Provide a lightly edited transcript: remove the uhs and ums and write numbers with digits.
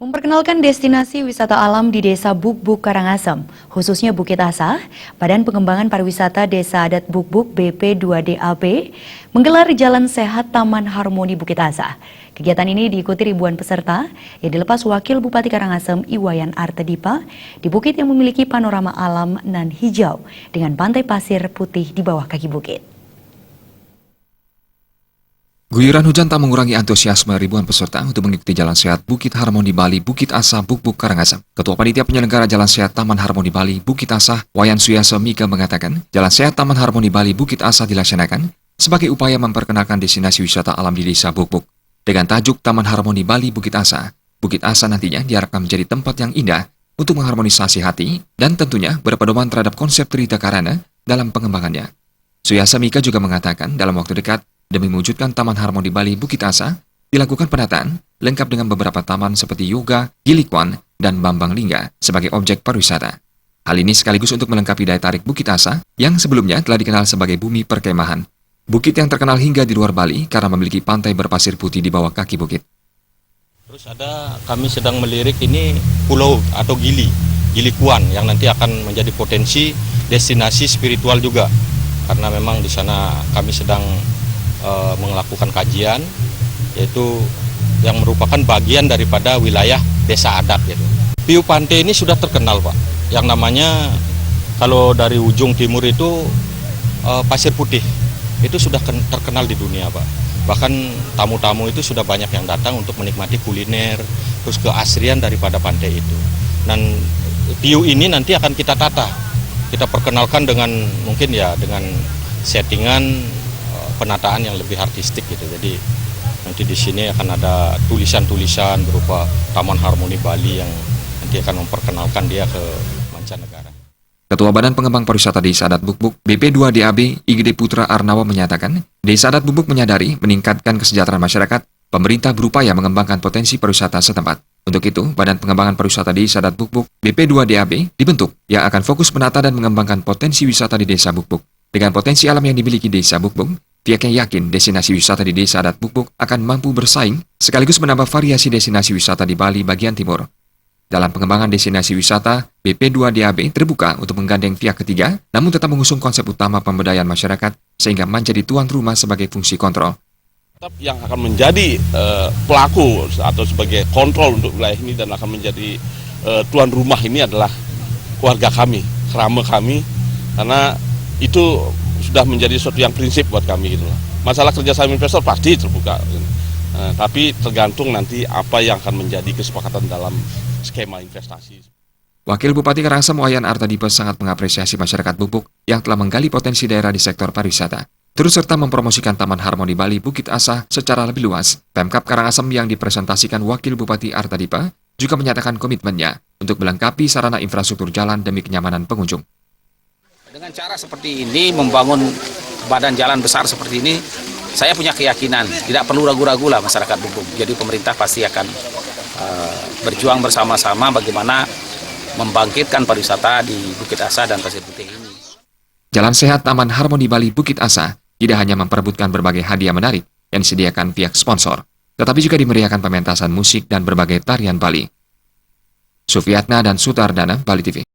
Memperkenalkan destinasi wisata alam di Desa Buk-Buk Karangasem, khususnya Bukit Asa, Badan Pengembangan Pariwisata Desa Adat Buk-Buk BP2DAB menggelar Jalan Sehat Taman Harmoni Bukit Asa. Kegiatan ini diikuti ribuan peserta yang dilepas Wakil Bupati Karangasem Iwayan Artadipa di bukit yang memiliki panorama alam nan hijau dengan pantai pasir putih di bawah kaki bukit. Guyuran hujan tak mengurangi antusiasme ribuan peserta untuk mengikuti Jalan Sehat Bukit Harmoni Bali Bukit Asa Buk-Buk Karangasem. Ketua Panitia Penyelenggara Jalan Sehat Taman Harmoni Bali Bukit Asa, Wayan Suyasa Mika mengatakan, Jalan Sehat Taman Harmoni Bali Bukit Asa dilaksanakan sebagai upaya memperkenalkan destinasi wisata alam di Desa Buk-Buk. Dengan tajuk Taman Harmoni Bali Bukit Asa nantinya diharapkan menjadi tempat yang indah untuk mengharmonisasi hati dan tentunya berpedoman terhadap konsep Trita Karana dalam pengembangannya. Suyasa Mika juga mengatakan dalam waktu dekat, demi mewujudkan Taman Harmoni Bali Bukit Asa, dilakukan penataan lengkap dengan beberapa taman seperti Yoga, Gilikwan, dan Bambang Lingga sebagai objek pariwisata. Hal ini sekaligus untuk melengkapi daya tarik Bukit Asa yang sebelumnya telah dikenal sebagai bumi perkemahan. Bukit yang terkenal hingga di luar Bali karena memiliki pantai berpasir putih di bawah kaki bukit. Terus kami sedang melirik ini pulau atau Gilikuan yang nanti akan menjadi potensi destinasi spiritual juga. Karena memang di sana kami sedang melakukan kajian, yaitu yang merupakan bagian daripada wilayah desa adat gitu. Piu pantai ini sudah terkenal Pak, yang namanya kalau dari ujung timur itu pasir putih, itu sudah terkenal di dunia Pak. Bahkan tamu-tamu itu sudah banyak yang datang untuk menikmati kuliner, terus keasrian daripada pantai itu. Dan piu ini nanti akan kita tata, kita perkenalkan dengan mungkin ya dengan settingan penataan yang lebih artistik gitu. Jadi nanti di sini akan ada tulisan-tulisan berupa Taman Harmoni Bali yang nanti akan memperkenalkan dia ke mancanegara. Ketua Badan Pengembang Pariwisata Desa Adat Buk-Buk BP2DAB Igede Putra Arnawa menyatakan, Desa Adat Buk-Buk menyadari meningkatkan kesejahteraan masyarakat, pemerintah berupaya mengembangkan potensi pariwisata setempat. Untuk itu, Badan Pengembangan Pariwisata Desa Adat Buk-Buk BP2DAB dibentuk yang akan fokus menata dan mengembangkan potensi wisata di Desa Buk-Buk. Dengan potensi alam yang dimiliki Desa Buk-Buk, pihaknya yakin destinasi wisata di Desa Adat Buk-Buk akan mampu bersaing sekaligus menambah variasi destinasi wisata di Bali bagian timur. Dalam pengembangan destinasi wisata, BP2DAB terbuka untuk menggandeng pihak ketiga, namun tetap mengusung konsep utama pemberdayaan masyarakat sehingga menjadi tuan rumah sebagai fungsi kontrol. Yang akan menjadi pelaku atau sebagai kontrol untuk wilayah ini dan akan menjadi tuan rumah ini adalah keluarga kami, kerama kami, karena itu sudah menjadi sesuatu yang prinsip buat kami gitu. Masalah kerjasama investor pasti terbuka, tapi tergantung nanti apa yang akan menjadi kesepakatan dalam skema investasi. Wakil Bupati Karangasem Wayan Artadipa sangat mengapresiasi masyarakat Buk-Buk yang telah menggali potensi daerah di sektor pariwisata. Terus serta mempromosikan Taman Harmoni Bali Bukit Asa secara lebih luas. Pemkab Karangasem yang dipresentasikan Wakil Bupati Artadipa juga menyatakan komitmennya untuk melengkapi sarana infrastruktur jalan demi kenyamanan pengunjung. Dengan cara seperti ini, membangun badan jalan besar seperti ini, saya punya keyakinan, tidak perlu ragu-ragu lah masyarakat Buk-Buk. Jadi pemerintah pasti akan berjuang bersama-sama bagaimana membangkitkan pariwisata di Bukit Asa dan Pasir Putih ini. Jalan Sehat Taman Harmoni Bali Bukit Asa tidak hanya memperebutkan berbagai hadiah menarik yang disediakan pihak sponsor, tetapi juga dimeriahkan pementasan musik dan berbagai tarian Bali. Sufiatna dan Sutardana, Bali TV.